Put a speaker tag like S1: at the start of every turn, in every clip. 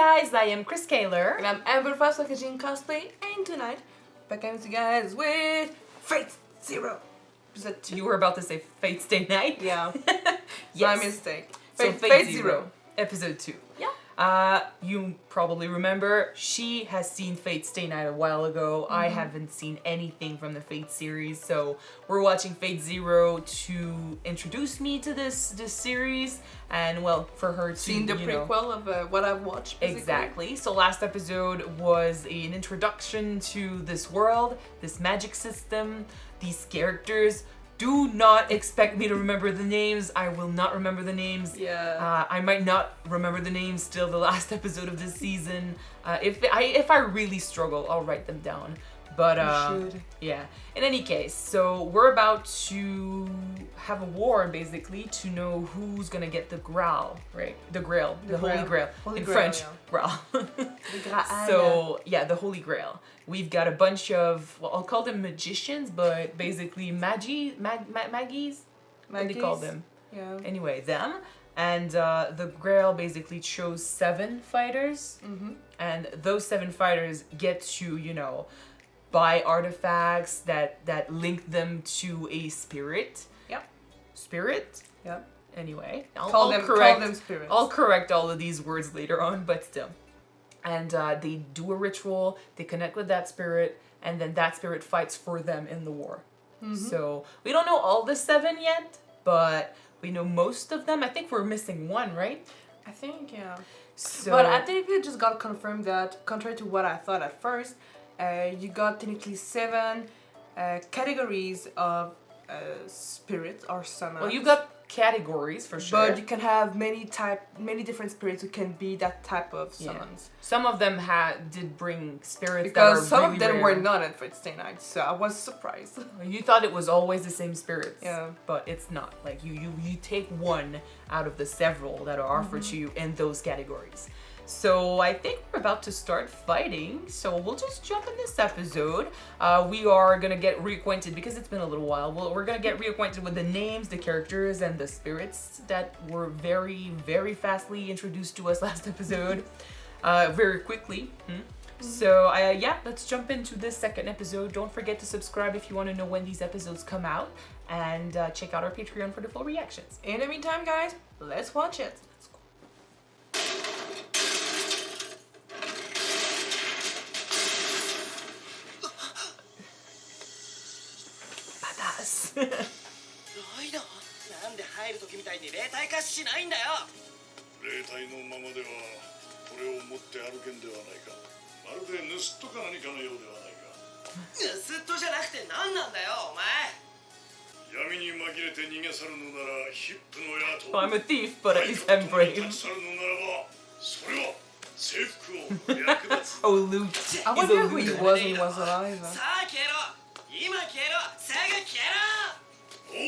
S1: guys, I am Chris Kaler.
S2: And I'm Amber Fast Kyuujin cosplay, and tonight back at you guys with Fate Zero.
S1: You were about to say Fate Stay Night?
S2: Yeah.
S1: Yes.
S2: My mistake.
S1: Fate Zero, episode 2.
S2: Yeah.
S1: You probably remember, she has seen Fate Stay Night a while ago. I haven't seen anything from the Fate series, so we're watching Fate Zero to introduce me to this series, and well, for her to
S2: seen the prequel of what I've watched. Basically.
S1: Exactly. So last episode was an introduction to this world, this magic system, these characters. Do not expect me to remember the names. I will not remember the names.
S2: Yeah.
S1: I might not remember the names till the last episode of this season. If I really struggle, I'll write them down. But
S2: you should.
S1: Yeah. In any case, so we're about to have a war basically to know who's gonna get the Grail, right? The Grail, the Holy Grail.
S2: Holy
S1: in
S2: Grail,
S1: French,
S2: yeah.
S1: Grail.
S2: The Grail.
S1: So yeah, the Holy Grail. We've got a bunch of, well, I'll call them magicians, but basically maggies. What do they call them?
S2: Yeah.
S1: Anyway, them. And the Grail basically chose 7 fighters. And those 7 fighters get to, you know, buy artifacts that link them to a spirit.
S2: Yep.
S1: Spirit?
S2: Yep.
S1: Anyway,
S2: Call them spirits.
S1: I'll correct all of these words later on, but still. And they do a ritual, they connect with that spirit, and then that spirit fights for them in the war. So we don't know all the 7 yet, but we know most of them. I think we're missing 1, right?
S2: I think, yeah.
S1: So,
S2: but I think it just got confirmed that, contrary to what I thought at first, you got technically 7 categories of spirits or summons.
S1: well, you've got categories for sure.
S2: But you can have many different spirits who can be that type of summons.
S1: Some of them did bring spirits
S2: because
S1: that are
S2: some
S1: really
S2: of them
S1: rare.
S2: were not in Fate Stay Night, so I was surprised.
S1: You thought it was always the same spirits.
S2: Yeah.
S1: But it's not. Like you take 1 out of the several that are offered to you in those categories. So I think we're about to start fighting, so we'll just jump in this episode. We are gonna get reacquainted, because it's been a little while, we're gonna get reacquainted with the names, the characters, and the spirits that were very, very fastly introduced to us last episode, very quickly. So yeah, let's jump into this second episode. Don't forget to subscribe if you want to know when these episodes come out, and check out our Patreon for the full reactions.
S2: In the meantime, guys, let's watch it. Let's go.
S1: Badass.
S3: ロイドなんで入る時みたいに霊体化しないんだよ
S4: 霊体のままではこれを持って歩けんではないかまるで盗っ人か何かのようではないか
S3: 盗っ人じゃなくて何なんだよお前
S4: 闇に紛れて逃げ去るのならヒップの矢と
S1: Well, I'm a thief, but at least I'm brave.
S4: 立ち去るのならばそれは征服を役立つ
S1: Oh, Luke.
S2: I
S1: He's
S2: wonder
S1: a
S2: who he
S1: loser.
S2: was when he was alive.
S3: さあ消えろ今消えろすぐ消えろ
S4: お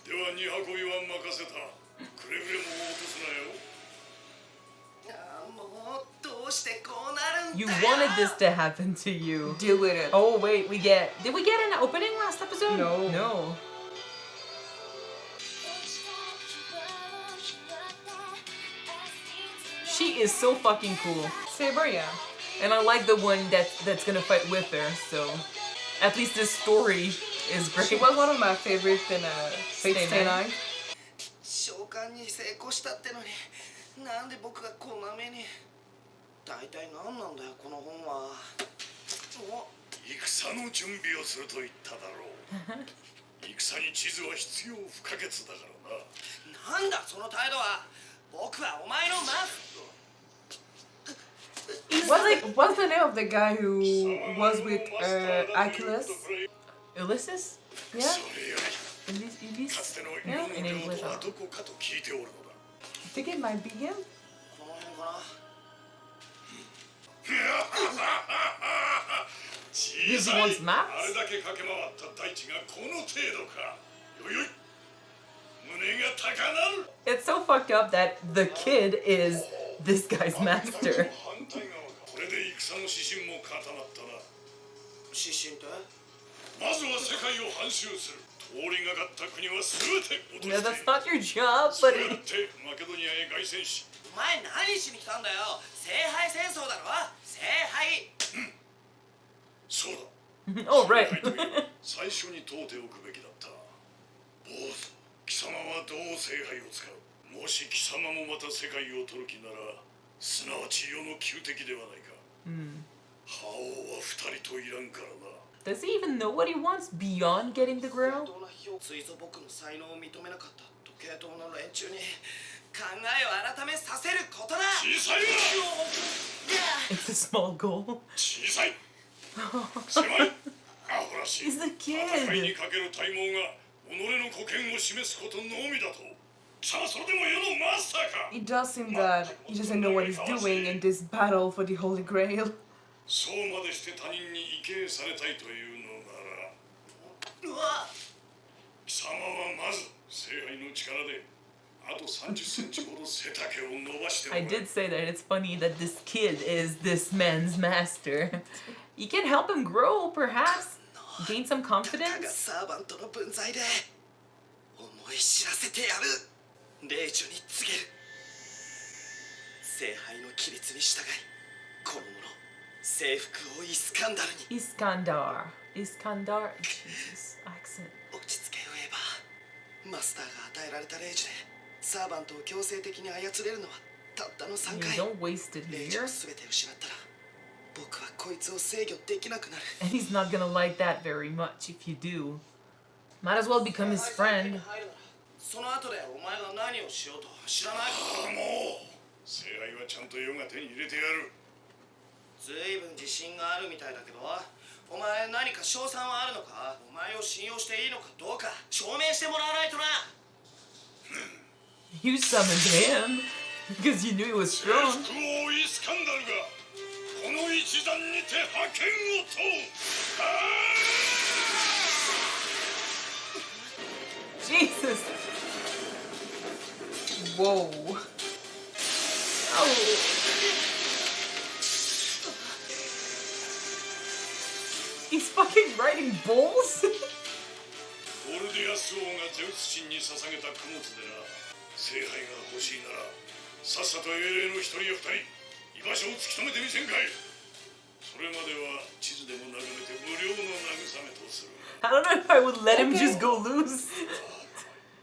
S4: では荷運びは任せたくれぐれも落とすなよ
S3: もうどうしてこうなるんだ
S1: You
S3: よ
S1: wanted this to happen to you.
S2: Deal with it.
S1: Oh, wait, did we get an opening last episode?
S2: No.
S1: No. She is so fucking cool.
S2: Saber, yeah.
S1: And I like the one that's gonna fight with her, so at least this story is great.
S2: She was one of my favorites in Fate Stay Night.
S3: 召喚に成功したってのになんで僕がこんな目に大体何なんだよこの本は
S4: 戦の準備をすると言っただろう戦に地図は必要不可欠だからな
S3: なんだその態度は僕はお前のマス
S2: What's the name of the guy who was with Achilles?
S1: Ulysses?
S2: Yeah.
S4: それより
S1: Ulysses?
S4: かつての
S1: Yeah,
S4: 世
S1: in
S4: の
S1: English.
S4: 領土はどこかと聞いておるのだ
S2: I think it might be him.
S3: この辺かな
S4: 小さい
S1: wants maps?
S4: あれだけ駆け回った大地がこの程度かよよい胸が高鳴る
S1: It's so fucked up that the kid is this guy's master.
S4: 反対側かこれで戦の指針も固まったな
S3: 指針って
S4: まずは世界を半周する通りがかった国は全て落として
S1: No, that's not your job,
S4: そう
S1: but
S4: やってマケドニアへ凱旋し
S3: 前何しに来たんだよ。聖杯戦争だろ。聖杯。
S4: そうだ。
S1: Oh, right.
S4: 最初に問うておくべきだった。坊主、貴様はどう聖杯を使う？もし貴様もまた世界を取る気なら、すなわち世の旧敵ではないか。覇王は二人といらんからな。
S1: Does he even know what he wants beyond getting the Grail?
S3: ついぞ僕の才能を認めなかった時計塔の連中に考えを改めさせることだ。
S4: 小さいわ。
S1: It's a small goal.
S4: 小さい。狭い。アホらしい。
S1: He's a
S4: 戦いに
S1: kid.
S4: かける大門が己の古剣を示すことのみだと。さあそれでも世のマスターか。
S2: It does seem that he doesn't know what he's doing in this battle for the Holy Grail.
S4: そうまでして他人に畏敬されたいというのなら、
S3: うわ。
S4: 貴様はまず聖杯の力であと30センチほど背丈を伸ばしてもら
S1: I
S4: う。
S1: did say that it's funny that this kid is this man's master. You can help him grow, perhaps. Gain some
S3: たかが
S1: confidence.
S3: サーバントの分際で思い知らせてやる。霊樹に告げる。聖杯の規律に従い、この者征服をイスカンダルに。
S1: Iskandar. Iskandar. Jesus. Accent.
S3: 落ち着けよエヴァ。マスターが与えられた霊樹でサーバントを強制的に操れるのはたったの3
S1: You
S3: 回。
S1: don't waste it
S3: 霊樹
S1: here.
S3: を全て失ったら僕はこいつを制御できなくなる。
S1: And he's not gonna like that very much if you do. Might as well become his friend.
S3: その後でお前が何をしようと知らないか。
S4: もう聖杯はちゃんと世が手に入れてやる。
S3: ずいぶん自信があるみたいだけど、お前何か賞賛はあるのか。お前を信用していいのかどうか証明してもらわないとな。
S1: You summoned him because you knew he was
S4: 征
S1: strong.
S4: 服王イスカンダルがこの一山にて覇権を問う。
S1: Jesus. Whoa. Oh. He's fucking riding bulls?
S4: オルディアス王がゼウス神に捧げた供物でな。聖杯が欲しいならさっさと英霊の一人や二人居場所を突き止めてみせんかい。それまでは地図でも眺めて無料の慰めとする。
S1: I don't know if I would let him just go loose.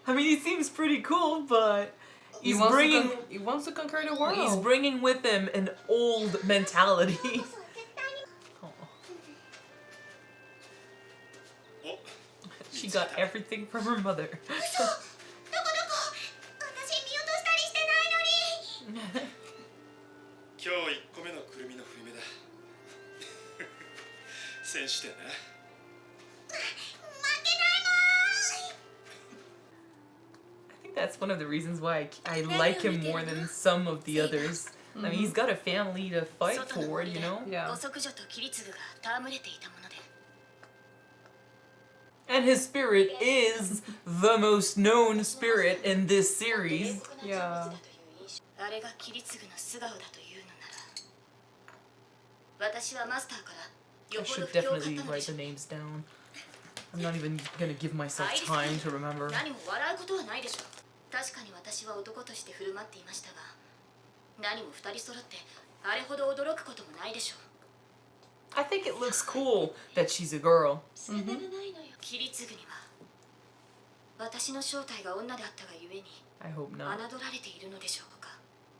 S1: I mean, he seems pretty cool, but
S2: He
S1: he's
S2: wants,
S1: bringing
S2: he wants to conquer the world.
S1: he's bringing with him an old mentality. Oh,
S4: お、
S1: she got everything from her mother.
S5: どこどこ私見落としたりしてないのに。
S3: 今日1個目のくるみの振り目だ。選手点ね。
S5: 負けないもん。
S1: I think that's one of the reasons why I like him more than some of the others. I mean, he's got a family to fight for, you know?
S2: Yeah.
S5: ご息女とキリツグが戯れていたもので。
S1: And his spirit is the most known spirit in this series.
S2: Yeah.
S5: あれがキリツグの素顔だというのなら、私はマスターから
S1: I
S5: よほど
S1: should
S5: 不評を買っ
S1: definitely
S5: たので
S1: write
S5: しょ
S1: the names down. I'm not even gonna give myself time to remember.
S5: 何も笑うことはないでしょう。確かに私は男として振る舞っていましたが、何も二人揃ってあれほど驚くこともないでしょう。
S1: I think it looks cool that she's a girl.
S5: 仕方がないのよ。キリツグには私の正体が女であったがゆえに
S1: I hope
S5: 侮
S1: not.
S5: られているのでしょうか。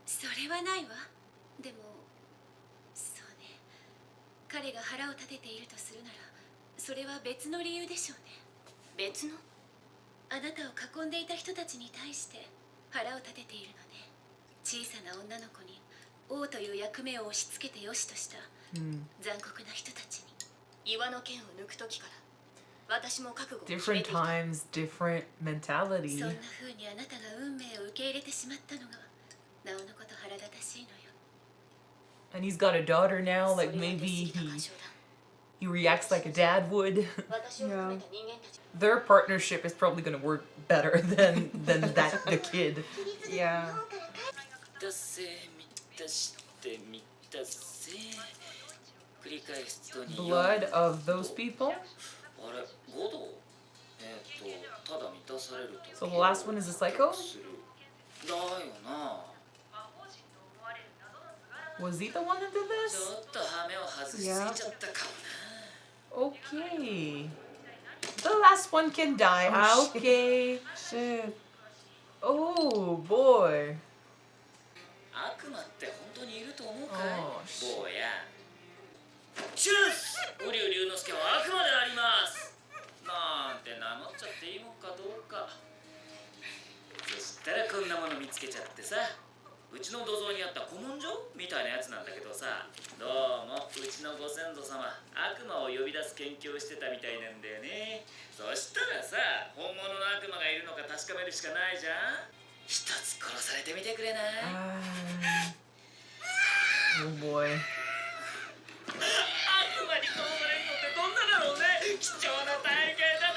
S5: それはないわ。でもそうね、彼が腹を立てているとするならそれは別の理由でしょうね。別の？あなたを囲んでいた人たちに対して腹を立てているのね。小さな女の子に王という役目を押し付けてよしとした残酷な人たちに岩の剣を抜く時から私も覚悟を決め
S1: Different
S5: ていた。
S1: times, different mentality.
S5: そんな風にあなたが運命を受け入れてしまったのがなおのこと腹立たしいのよ。
S1: And he's got a daughter now,
S5: それ
S1: like
S5: は
S1: maybe
S5: 出過ぎた
S1: he
S5: 干渉だ。
S1: he reacts like a dad would.
S5: 私を含めた人間たち
S1: Their partnership is probably gonna work better than that the kid.
S2: Yeah.
S6: 達成満たして満たせ繰り返すとに
S1: Blood of those people.
S6: あれ5度ただ満たされると
S1: So the last one is a psycho?
S6: するだよな
S1: Was he the one that did
S6: ち
S1: this?
S6: ょっとハメを外しすぎちゃったかもな。
S1: Okay. The last one can die.
S2: Oh, shit.
S1: Okay.
S2: Shit.
S1: Oh boy.
S6: 悪魔って本当にいると思うかい、
S1: Oh, shit.
S6: 坊や。チュース瓜生龍之介は悪魔であります。なんて名乗っちゃっていいもんかどうか。そしたらこんなもの見つけちゃってさ、うちの土蔵にあった古文書みたいなやつなんだけどさ、どうもうちのご先祖様悪魔を呼び出す研究をしてたみたいなんだよね。そしたらさ、本物の悪魔がいるのか確かめるしかないじゃん。一つ殺されてみてくれない？
S1: Oh boy.
S6: 悪魔に殺されるのってどんなだろうね。貴重な体験だ。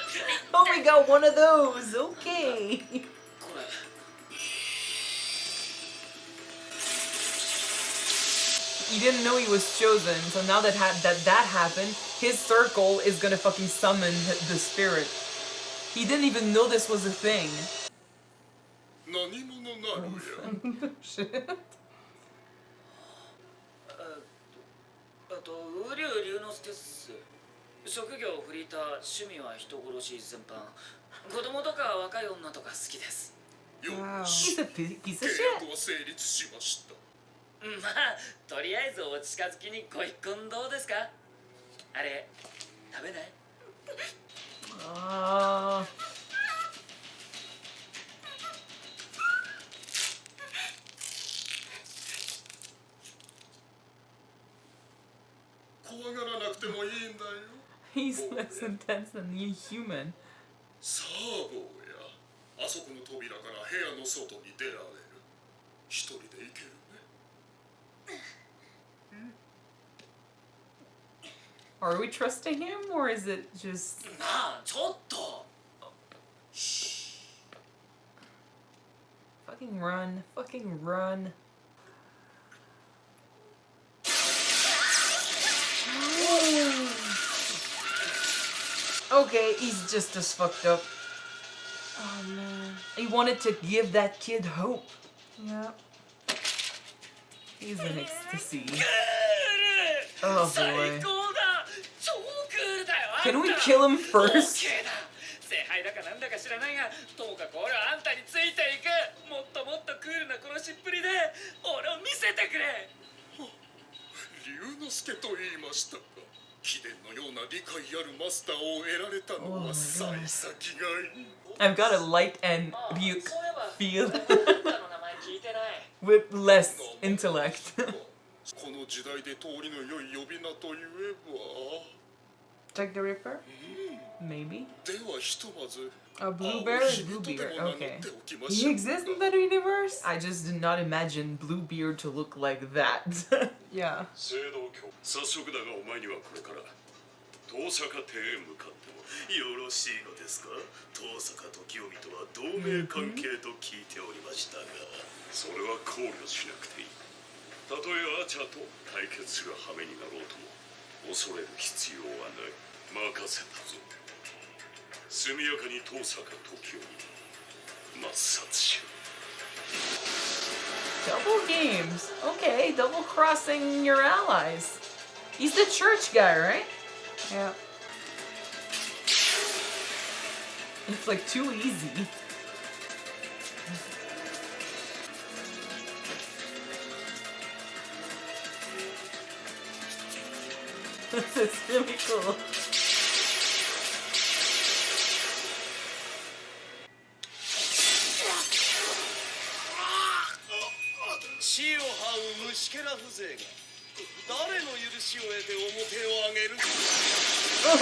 S1: Oh, we got one of those. Okay.
S6: これ
S1: He didn't know he was chosen, so now that that happened, his circle is gonna fucking summon the spirit. He didn't even know this was a thing.
S4: 何者なのや。
S2: Shit.
S6: 瓜生龍之介っす。職業フリーター、趣味は人殺し全般。子供とか若い女とか好きです。
S4: よ
S2: Wow.
S4: し、
S1: He's a piece
S4: 契
S1: of
S4: 約
S1: shit.
S4: は成立しました。
S6: まあ、とりあえずお近づきにご一献どうですか？あれ、食べない？
S4: 怖がらなくてもいいんだよ。
S1: He's less intense than the human.
S4: さあ坊や、あそこの扉から部屋の外に出られる。一人で行けるね。
S1: Are we trusting him, or is it just...
S6: なあ、ちょっと。
S1: Fucking run. Fucking run. Okay, he's just as fucked up.
S2: Oh man.
S1: He wanted to give that kid hope.
S2: Yeah.
S1: He's in ecstasy. Oh boy.
S6: 最高だ。超クールだよ。
S1: Can we kill him first?
S6: OK だ。聖杯だかなんだか知らないが、ともかく俺はあんたについていく。もっともっとクールな殺しっぷりで俺を見せてくれ。
S4: 龍之介と言いましたか。貴殿のような理解あるマスターを得られたの
S1: Oh my
S4: は
S1: God.
S4: 幸先がいい。
S1: I've got a light and buke
S6: そういえば
S1: feel
S6: あんたの名前聞いてない。
S1: with less intellect.
S4: この時代で通りの良い呼び名といえば。
S2: Jack the Ripper?
S1: Maybe.
S4: ではひとまず。
S2: A Bluebeard?
S4: 青ひげとでも名乗っておきまし
S2: He
S4: ょう。
S2: exists in that universe?
S1: I just did not imagine Bluebeard to look like that.
S2: Yeah.
S4: 聖堂教。早速だがお前にはこれから遠坂邸へ向かってもよろしいのですか。遠坂時臣とは同盟関係と聞いておりましたが、それは考慮しなくていい。たとえアーチャーと対決する羽目になろうとも恐れる必要はない。任せたぞ。速やかに遠坂時臣抹殺しろ。
S1: Double games. Okay, double crossing your allies. He's the church guy, right?
S2: Yeah.
S1: It's like too easy. This is really cool.
S3: 地を這う虫けら風情が誰の許しを得て面を上げる。
S1: Oh,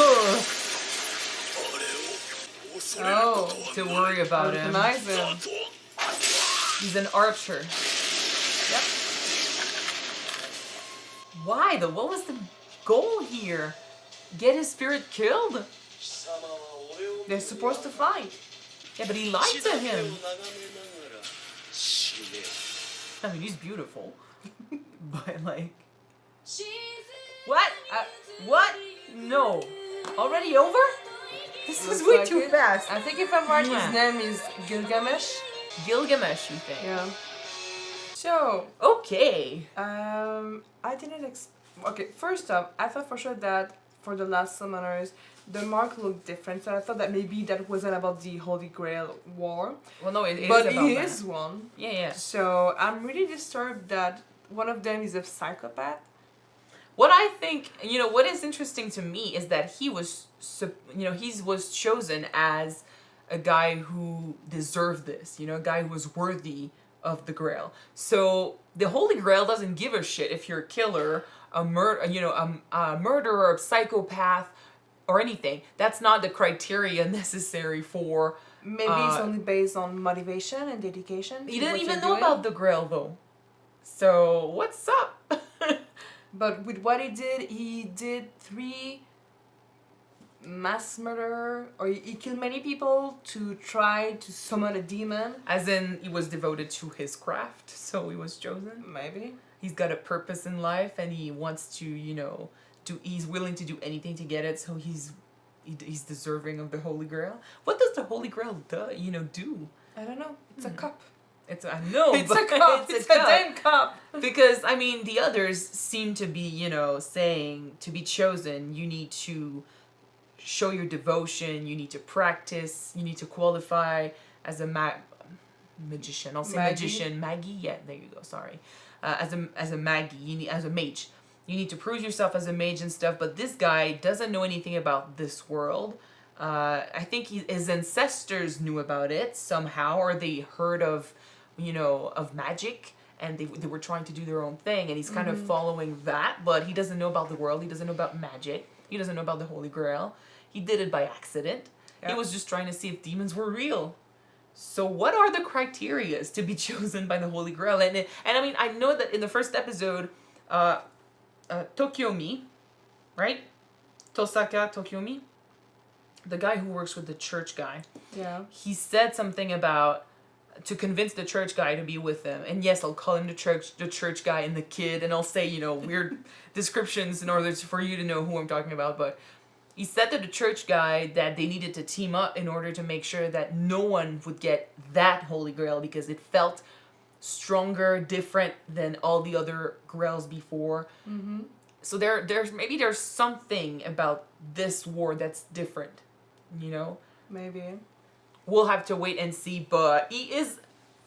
S3: あれを恐れることは
S1: to worry about him.
S2: Recognize him.
S3: だと。
S1: He's an archer. Yep. Why though? What was the goal here? Get his spirit killed?
S3: 貴様は俺を
S2: They're supposed to fight.
S1: Yeah, but he lied
S3: 地だ
S1: to
S3: けを眺め
S1: him.
S3: ながら死ね。
S1: I mean, he's beautiful. But like... What? What? No. Already over? This is
S2: Looks
S1: way
S2: like
S1: too
S2: it.
S1: fast.
S2: I think if I'm right,
S1: Yeah.
S2: his name is Gilgamesh.
S1: Gilgamesh, you think?
S2: Yeah. So,
S1: Okay.
S2: I didn't okay, first off, I thought for sure that for the last summoners, the mark looked different, so I thought that maybe that wasn't about the Holy Grail war.
S1: Well, no, it
S2: But
S1: is about
S2: it
S1: that.
S2: is one.
S1: Yeah, yeah.
S2: So I'm really disturbed that one of them is a psychopath.
S1: What I think, what is interesting to me is that he was, he was chosen as a guy who deserved this, a guy who was worthy of the Grail. So the Holy Grail doesn't give a shit if you're a killer, a murderer, a psychopath, or anything. That's not the criteria necessary for.
S2: Maybe it's only based on motivation and dedication.
S1: He
S2: to
S1: didn't
S2: what
S1: even
S2: you're
S1: know
S2: doing.
S1: about the Grail though. So what's up?
S2: But with what he did 3 mass murder, or he killed many people to try to summon a demon.
S1: As in, he was devoted to his craft, so he was chosen.
S2: Maybe.
S1: He's got a purpose in life, and he wants to, he's willing to do anything to get it, so he's deserving of the Holy Grail. What does the Holy Grail do?
S2: I don't know. It's a cup.
S1: I know,
S2: It's
S1: but
S2: a cup. It's a damn cup.
S1: Because, the others seem to be, saying to be chosen, you need to show your devotion, you need to practice, you need to qualify as a magician. I'll say magician. Maggie? Yeah, there you go, sorry. As a Maggie, as a mage. You need to prove yourself as a mage and stuff, but this guy doesn't know anything about this world. I think his ancestors knew about it somehow, or they heard of magic, and they were trying to do their own thing, and he's kind of following that, but he doesn't know about the world, he doesn't know about magic, he doesn't know about the Holy Grail. He did it by accident. He was just trying to see if demons were real. So what are the criterias to be chosen by the Holy Grail? And I know that in the first episode, Tokiomi, right? Tosaka Tokiomi, the guy who works with the church guy.
S2: Yeah.
S1: He said something about to convince the church guy to be with him. And yes, I'll call him the church guy and the kid, and I'll say, weird descriptions in order for you to know who I'm talking about. But he said to the church guy that they needed to team up in order to make sure that no one would get that Holy Grail, because it felt stronger, different than all the other grails before. Mm-hmm. So there's something about this war that's different,
S2: Maybe.
S1: We'll have to wait and see, but he is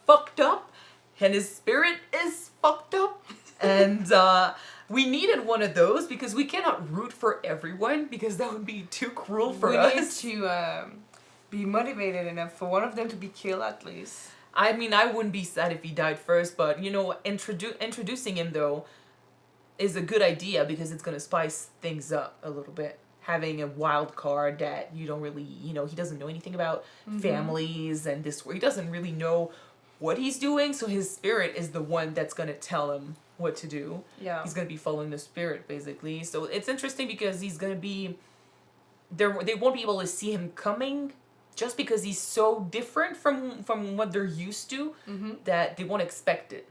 S1: fucked up, and his spirit is fucked up, and we needed one of those because we cannot root for everyone, because that would be too cruel for us.
S2: We need to be motivated enough for one of them to be killed at least.
S1: I wouldn't be sad if he died first, but introducing him though is a good idea, because it's gonna spice things up a little bit. Having a wild card that you don't really, he doesn't know anything about families and this, he doesn't really know what he's doing, so his spirit is the one that's gonna tell him what to do.
S2: Yeah.
S1: He's gonna be following the spirit, basically. So it's interesting because he's gonna be, they won't be able to see him coming, just because he's so different from what they're used to, that they won't expect it.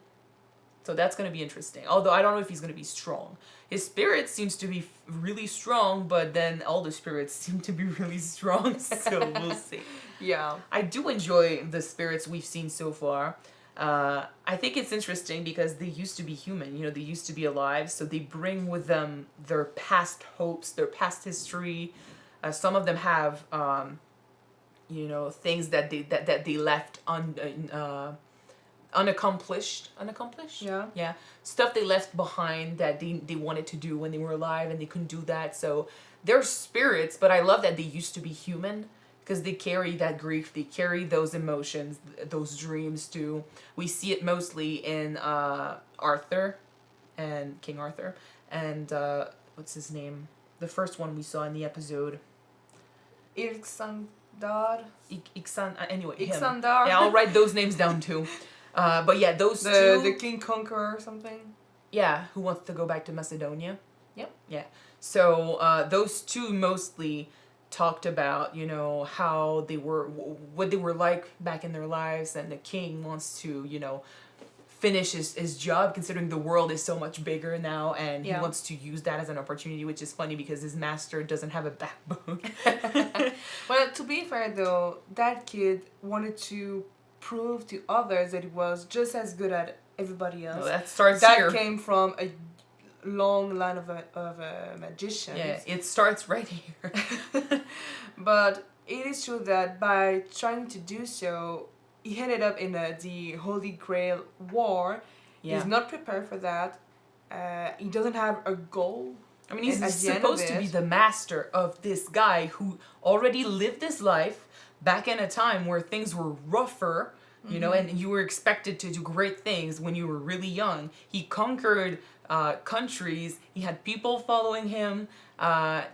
S1: So that's going to be interesting. Although I don't know if he's going to be strong. His spirit seems to be really strong, but then all the spirits seem to be really strong. So we'll see.
S2: Yeah.
S1: I do enjoy the spirits we've seen so far. I think it's interesting because they used to be human. They used to be alive. So they bring with them their past hopes, their past history. Some of them have, things that they left unaccomplished. Yeah, stuff they left behind that they wanted to do when they were alive and they couldn't do that. So they're spirits, but I love that they used to be human, because they carry that grief, they carry those emotions, those dreams too. We see it mostly in Arthur and King Arthur and what's his name, the first one we saw in the episode,
S2: Ixandar.
S1: Anyway, him.
S2: Ixandar.
S1: Yeah, I'll write those names down too. But yeah, those two.
S2: The King Conqueror or something.
S1: Yeah, who wants to go back to Macedonia?
S2: Yep.
S1: Yeah. So those two mostly talked about, how they were, what they were like back in their lives, and the king wants to, finish his job, considering the world is so much bigger now, and he wants to use that as an opportunity, which is funny because his master doesn't have a backbone.
S2: Well, to be fair though, that kid wanted to prove to others that he was just as good everybody else.
S1: No, that starts
S2: That
S1: here.
S2: came from a long line of magicians.
S1: Yeah, it starts right here.
S2: But it is true that by trying to do so, he ended up in the Holy Grail War.
S1: Yeah.
S2: He's not prepared for that. He doesn't have a goal.
S1: I mean, he's
S2: at the end of
S1: supposed to be
S2: it-
S1: the master of this guy who already lived his life back in a time where things were rougher, you know, and you were expected to do great things when you were really young. He conquered countries. He had people following him.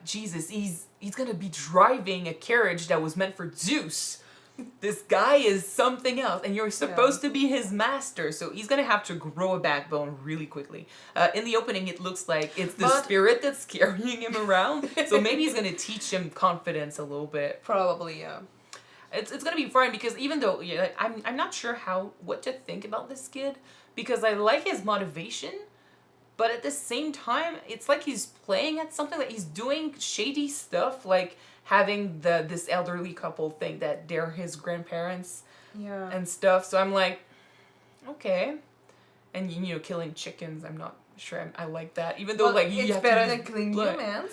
S1: Jesus, he's gonna be driving a carriage that was meant for Zeus. This guy is something else, and you're supposed to be his master, so he's gonna have to grow a backbone really quickly. In the opening, it looks like it's the spirit that's carrying him around, so maybe he's gonna teach him confidence a little bit.
S2: Probably, yeah.
S1: It's gonna be fun because even though I'm not sure what to think about this kid because I like his motivation, but at the same time, it's like he's playing at something, like he's doing shady stuff, like having this elderly couple think that they're his grandparents
S2: Yeah.
S1: and stuff. So I'm like, okay, and you know, killing chickens. I'm not sure I like that. Even though like you
S2: it's
S1: have
S2: better
S1: to
S2: than
S1: use
S2: killing
S1: blood.
S2: humans.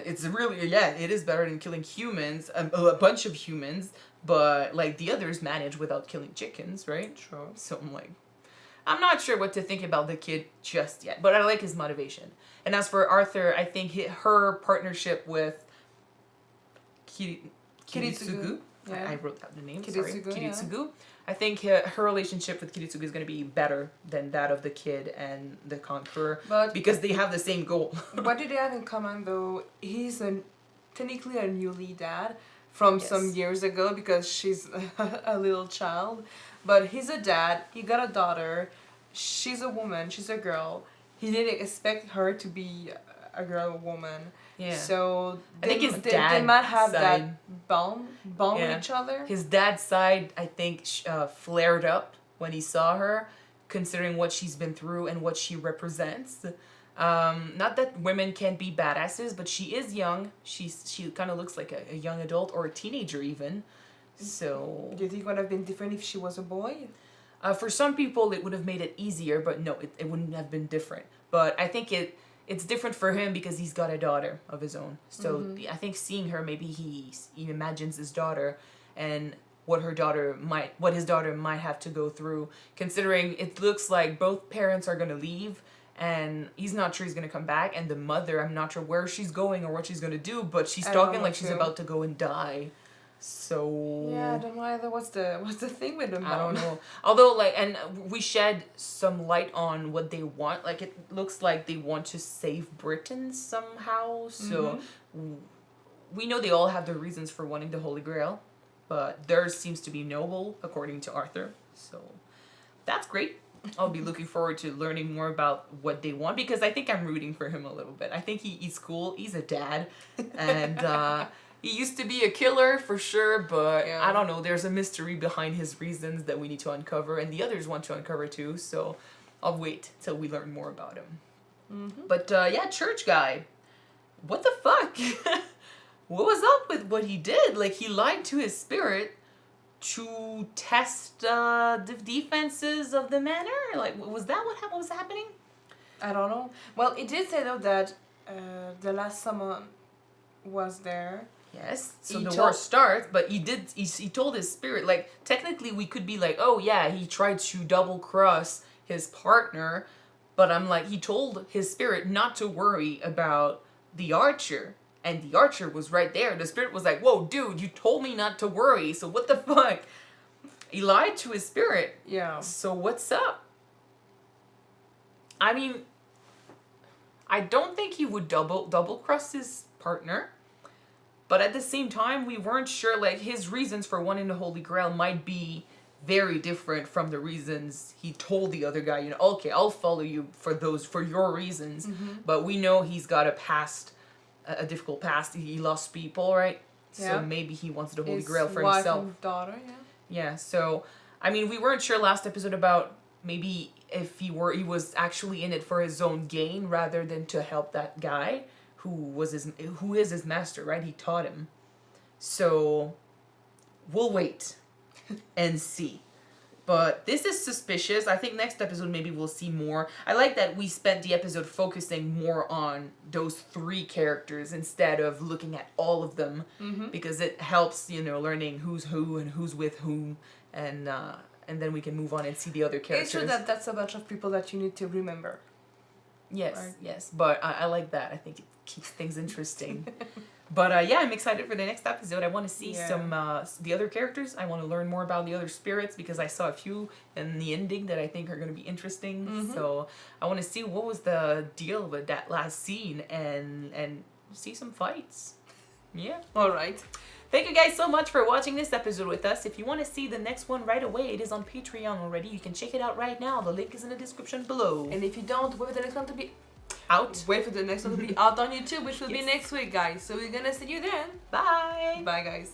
S1: It's really it is better than killing humans, a bunch of humans, but like the others manage without killing chickens, right?
S2: True.
S1: So I'm like, I'm not sure what to think about the kid just yet, but I like his motivation. And as for Arthur, I think her partnership with Kiritsugu.
S2: Yeah.
S1: I wrote down the name.
S2: Kiritsugu,
S1: Sorry,
S2: yeah.
S1: Kiritsugu. I think her relationship with Kiritsugu is going to be better than that of the kid and the conqueror,
S2: But
S1: because they have the same goal.
S2: what do they have in common though? He's technically a newly dad from some
S1: Yes.
S2: years ago because she's a little child. But he's a dad, he got a daughter, she's a woman, she's a girl. He didn't expect her to be a girl or woman.
S1: Yeah.
S2: So
S1: I think his
S2: they
S1: dad's
S2: might have
S1: side-
S2: that bond
S1: Yeah.
S2: with each other.
S1: His dad's side, I think, flared up when he saw her, considering what she's been through and what she represents. Not that women can't be badasses, but she is young. She kind of looks like a young adult or a teenager even. So
S2: Do you think it would have been different if she was a boy?
S1: for some people, it would have made it easier, but no, it wouldn't have been different. But I think it's different for him because he's got a daughter of his own. So I think seeing her, maybe he imagines his daughter and what his daughter might have to go through, considering it looks like both parents are going to leave and he's not sure he's going to come back, and the mother, I'm not sure where she's going or what she's going to do, but she's
S2: I don't
S1: talking
S2: know
S1: like she's
S2: too.
S1: about to go and die. So
S2: Yeah, I don't know either. What's the thing with them?
S1: I don't know. Although, like, and we shed some light on what they want. Like, it looks like they want to save Britain somehow. So we know they all have their reasons for wanting the Holy Grail, but theirs seems to be noble, according to Arthur. So that's great. I'll be looking forward to learning more about what they want, because I think I'm rooting for him a little bit. I think he's cool. He's a dad, and he used to be a killer for sure, but
S2: Yeah.
S1: I don't know. There's a mystery behind his reasons that we need to uncover, and the others want to uncover too. So I'll wait till we learn more about him. But yeah, church guy, what the fuck? What was up with what he did? Like, he lied to his spirit to test the defenses of the manor? Like, was that what was happening?
S2: I don't know. Well, it did say though that the last summon was there.
S1: Yes. So
S2: He
S1: the
S2: told-
S1: war starts, but he told his spirit, like, technically we could be like, oh yeah, he tried to double cross his partner, but I'm like, he told his spirit not to worry about the archer, and the archer was right there. The spirit was like, whoa, dude, you told me not to worry, so what the fuck? He lied to his spirit.
S2: Yeah.
S1: So what's up? I mean, I don't think he would double cross his partner. But at the same time, we weren't sure, like, his reasons for wanting the Holy Grail might be very different from the reasons he told the other guy, you know, okay, I'll follow you for your reasons. But we know he's got a difficult past. He lost people, right?
S2: Yeah.
S1: So maybe he wants the Holy
S2: His
S1: Grail for
S2: wife
S1: himself.
S2: and daughter, yeah.
S1: Yeah, so, I mean, we weren't sure last episode about maybe if he was actually in it for his own gain rather than to help that guy who is his master, right? He taught him. So we'll wait and see. But this is suspicious. I think next episode maybe we'll see more. I like that we spent the episode focusing more on those 3 characters instead of looking at all of them, because it helps, you know, learning who's who and who's with whom, and then we can move on and see the other characters.
S2: It's true that that's a bunch of people that you need to remember.
S1: Yes,
S2: Right.
S1: yes. But I like that. I think it keeps things interesting. But yeah, I'm excited for the next episode. I want to see some the other characters. I want to learn more about the other spirits because I saw a few in the ending that I think are going to be interesting. So I want to see what was the deal with that last scene and see some fights. Yeah.
S2: All right.
S1: Thank you guys so much for watching this episode with us. If you want to see the next one right away, it is on Patreon already. You can check it out right now. The link is in the description below.
S2: And if you don't, wait for the next one to be
S1: Out.
S2: wait for the next one to be out on YouTube, which will be
S1: Yes.
S2: next week, guys. So we're gonna see you then.
S1: Bye.
S2: Bye, guys.